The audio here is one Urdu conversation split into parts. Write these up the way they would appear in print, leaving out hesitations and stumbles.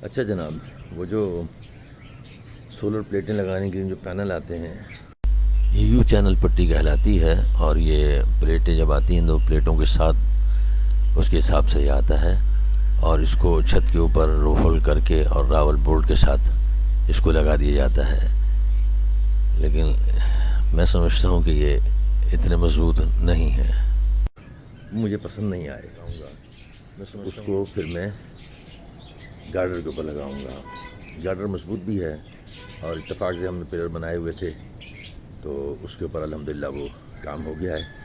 اچھا جناب، وہ جو سولر پلیٹیں لگانے کے لیے جو پینل آتے ہیں یہ یو چینل پٹی کہلاتی ہے، اور یہ پلیٹیں جب آتی ہیں تو پلیٹوں کے ساتھ اس کے حساب سے یہ آتا ہے، اور اس کو چھت کے اوپر رول کر کے اور راول بورڈ کے ساتھ اس کو لگا دیا جاتا ہے. لیکن میں سمجھتا ہوں کہ یہ اتنے مضبوط نہیں ہیں، مجھے پسند نہیں آئے گا. اس کو پھر میں گارڈر کے اوپر لگاؤں گا. گارڈر مضبوط بھی ہے، اور اتفاق سے ہم نے پلر بنائے ہوئے تھے تو اس کے اوپر الحمدللہ وہ کام ہو گیا ہے.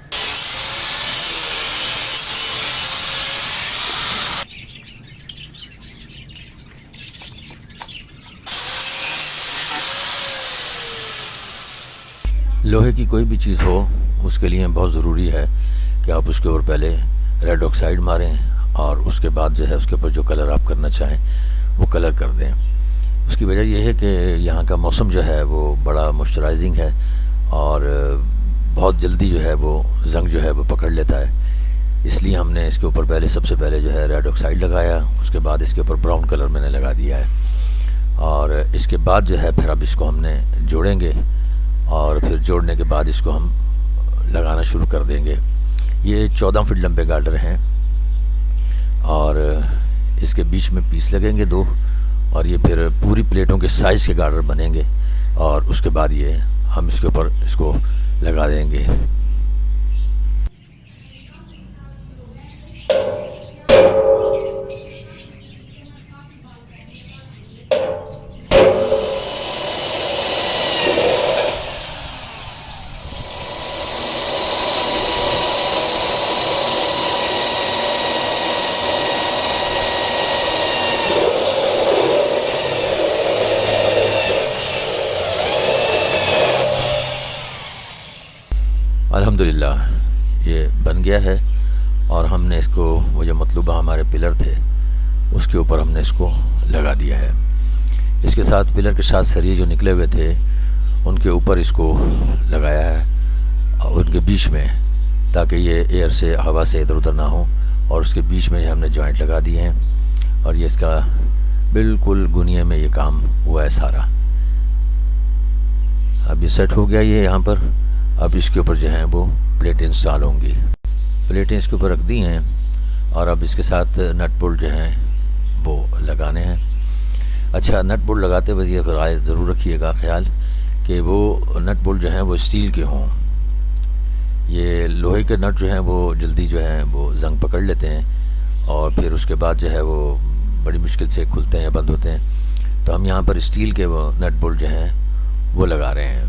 لوہے کی کوئی بھی چیز ہو اس کے لیے بہت ضروری ہے کہ آپ اس کے اوپر پہلے ریڈ آکسائڈ ماریں، اور اس کے بعد جو ہے اس کے اوپر جو کلر آپ کرنا چاہیں وہ کلر کر دیں. اس کی وجہ یہ ہے کہ یہاں کا موسم جو ہے وہ بڑا موئسچرائزنگ ہے، اور بہت جلدی جو ہے وہ زنگ جو ہے وہ پکڑ لیتا ہے. اس لیے ہم نے اس کے اوپر سب سے پہلے جو ہے ریڈ آکسائڈ لگایا، اس کے بعد اس کے اوپر براؤن کلر میں نے لگا دیا ہے، اور اس کے بعد جو ہے پھر اب اس کو ہم نے جوڑیں گے، اور پھر جوڑنے کے بعد اس کو ہم لگانا شروع کر دیں گے. یہ 14 فٹ لمبے گارڈر ہیں، اور اس کے بیچ میں پیس لگیں گے 2، اور یہ پھر پوری پلیٹوں کے سائز کے گارڈر بنیں گے، اور اس کے بعد یہ ہم اس کے اوپر اس کو لگا دیں گے. الحمدللہ یہ بن گیا ہے، اور ہم نے اس کو وہ جو مطلوبہ ہمارے پلر تھے اس کے اوپر ہم نے اس کو لگا دیا ہے. اس کے ساتھ پلر کے ساتھ سریے جو نکلے ہوئے تھے ان کے اوپر اس کو لگایا ہے، اور ان کے بیچ میں، تاکہ یہ ایئر سے ہوا سے ادھر ادھر نہ ہو، اور اس کے بیچ میں ہم نے جوائنٹ لگا دیے ہیں، اور یہ اس کا بالکل گنیے میں یہ کام ہوا ہے سارا. اب یہ سیٹ ہو گیا یہ یہاں پر. اب اس کے اوپر جو ہیں وہ پلیٹیں انسٹال ہوں گی. پلیٹیں اس کے اوپر رکھ دی ہیں، اور اب اس کے ساتھ نٹ بولٹ جو ہیں وہ لگانے ہیں. اچھا، نٹ بولٹ لگاتے ہوئے یہ رائے ضرور رکھیے گا خیال کہ وہ نٹ بولٹ جو ہیں وہ اسٹیل کے ہوں. یہ لوہے کے نٹ جو ہیں وہ جلدی جو ہیں وہ زنگ پکڑ لیتے ہیں، اور پھر اس کے بعد جو ہے وہ بڑی مشکل سے کھلتے ہیں یا بند ہوتے ہیں. تو ہم یہاں پر اسٹیل کے وہ نٹ بولٹ جو ہیں وہ لگا رہے ہیں.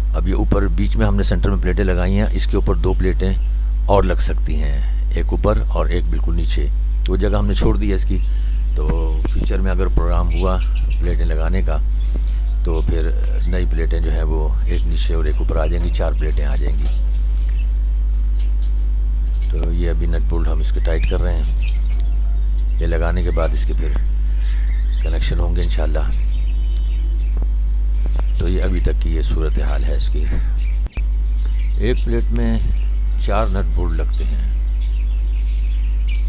اب یہ اوپر بیچ میں ہم نے سینٹر میں پلیٹیں لگائی ہیں، اس کے اوپر 2 پلیٹیں اور لگ سکتی ہیں، ایک اوپر اور ایک بالکل نیچے. وہ جگہ ہم نے چھوڑ دی ہے اس کی، تو فیوچر میں اگر پروگرام ہوا پلیٹیں لگانے کا تو پھر نئی پلیٹیں جو ہیں وہ ایک نیچے اور ایک اوپر آ جائیں گی، 4 پلیٹیں آ جائیں گی. تو یہ ابھی نٹ بولٹ ہم اس کے ٹائٹ کر رہے ہیں. یہ لگانے کے بعد اس کے پھر کنیکشن ہوں گے انشاءاللہ. تو یہ ابھی تک کی یہ صورتحال ہے اس کی. ایک پلیٹ میں 4 نٹ بولٹ لگتے ہیں،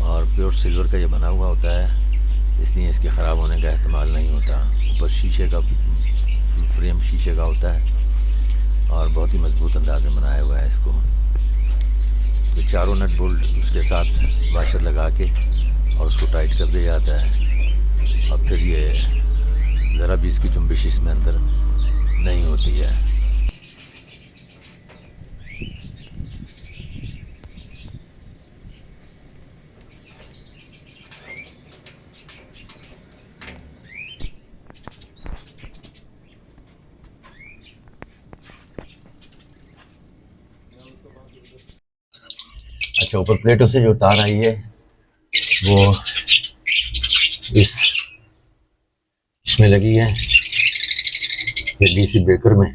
اور پیور سلور کا یہ بنا ہوا ہوتا ہے، اس لیے اس کے خراب ہونے کا احتمال نہیں ہوتا. اوپر شیشے کا فریم شیشے کا ہوتا ہے، اور بہت ہی مضبوط انداز میں بنایا ہوا ہے اس کو. تو 4 نٹ بولٹ اس کے ساتھ واشر لگا کے اور اس کو ٹائٹ کر دیا جاتا ہے، اور پھر یہ ذرا بھی اس کی جنبش اس میں اندر نہیں ہوتی ہے. اچھا، اوپر پلیٹوں سے جو تار آئی ہے وہ اس میں لگی ہے، یہ ڈی سی بریکر میں.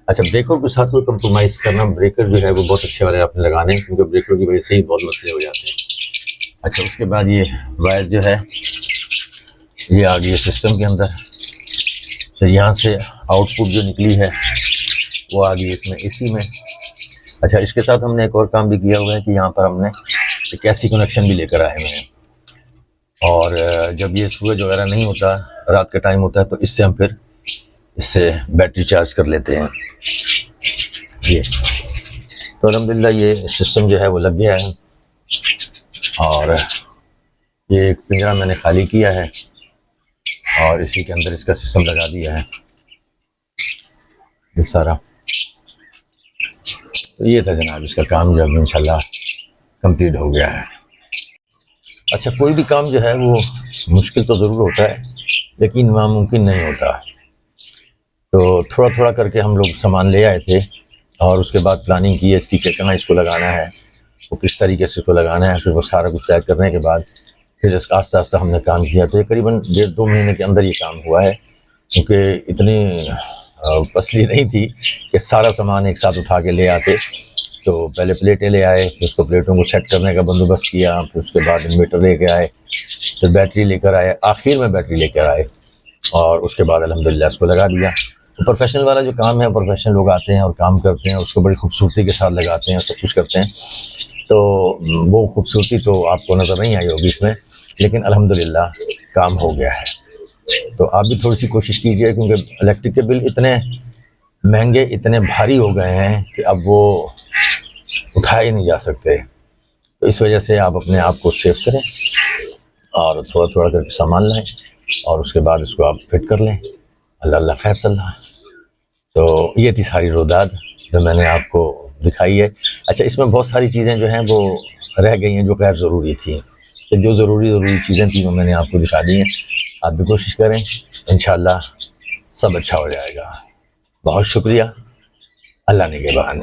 اچھا، بریکر کے ساتھ کوئی کمپرومائز کرنا، بریکر جو ہے وہ بہت اچھے والے آپ نے لگانے ہیں، کیونکہ بریکر کی وجہ سے ہی بہت مسئلے ہو جاتے ہیں. اچھا، اس کے بعد یہ وائر جو ہے یہ آ گئی ہے سسٹم کے اندر. تو یہاں سے آؤٹ پٹ جو نکلی ہے وہ آ گئی اس میں اسی میں. اچھا، اس کے ساتھ ہم نے ایک اور کام بھی کیا ہوا ہے کہ یہاں پر ہم نے ایک ایسی کنیکشن بھی لے کر آئے ہوئے ہیں اور جب یہ سورج وغیرہ نہیں ہوتا، رات کا ٹائم ہوتا ہے، تو اس سے ہم پھر اس سے بیٹری چارج کر لیتے ہیں. یہ تو الحمدللہ یہ سسٹم جو ہے وہ لگ گیا ہے. اور یہ ایک پنجرا میں نے خالی کیا ہے اور اسی کے اندر اس کا سسٹم لگا دیا ہے یہ سارا. تو یہ تھا جناب اس کا کام جو اب انشاءاللہ کمپلیٹ ہو گیا ہے. اچھا، کوئی بھی کام جو ہے وہ مشکل تو ضرور ہوتا ہے لیکن ناممکن نہیں ہوتا. تو تھوڑا تھوڑا کر کے ہم لوگ سامان لے آئے تھے اور اس کے بعد پلاننگ کی ہے اس کی کہ کہاں اس کو لگانا ہے، وہ کس طریقے سے اس کو لگانا ہے. پھر وہ سارا کچھ طے کرنے کے بعد پھر اس کا آہستہ آہستہ ہم نے کام کیا. تو یہ قریباً 1.5-2 مہینے کے اندر یہ کام ہوا ہے، کیونکہ اتنی پسلی نہیں تھی کہ سارا سامان ایک ساتھ اٹھا کے لے آتے. تو پہلے پلیٹیں لے آئے، پھر اس کو پلیٹوں کو سیٹ کرنے کا بندوبست کیا، پھر اس کے بعد انویٹر لے کے آئے، پھر بیٹری لے کر آئے، آخر میں بیٹری لے کر آئے اور اس کے بعد الحمدللہ اس کو لگا دیا. پروفیشنل والا جو کام ہے، پروفیشنل لوگ آتے ہیں اور کام کرتے ہیں، اس کو بڑی خوبصورتی کے ساتھ لگاتے ہیں، سب کچھ کرتے ہیں. تو وہ خوبصورتی تو آپ کو نظر نہیں آئی ہوگی اس میں، لیکن الحمدللہ کام ہو گیا ہے. تو آپ بھی تھوڑی سی کوشش کیجئے، کیونکہ الیکٹرک کے بل اتنے مہنگے، اتنے بھاری ہو گئے ہیں کہ اب وہ اٹھائے نہیں جا سکتے. تو اس وجہ سے آپ اپنے آپ کو سیف کریں اور تھوڑا تھوڑا کر کے سامان لائیں اور اس کے بعد اس کو آپ فٹ کر لیں. اللہ اللہ خیر صلی اللہ. تو یہ تھی ساری روداد جو میں نے آپ کو دکھائی ہے. اچھا، اس میں بہت ساری چیزیں جو ہیں وہ رہ گئی ہیں جو غیر ضروری تھیں. تو جو ضروری چیزیں تھیں وہ میں نے آپ کو دکھا دی ہیں. آپ بھی کوشش کریں، انشاءاللہ سب اچھا ہو جائے گا. بہت شکریہ. اللہ نگہبان.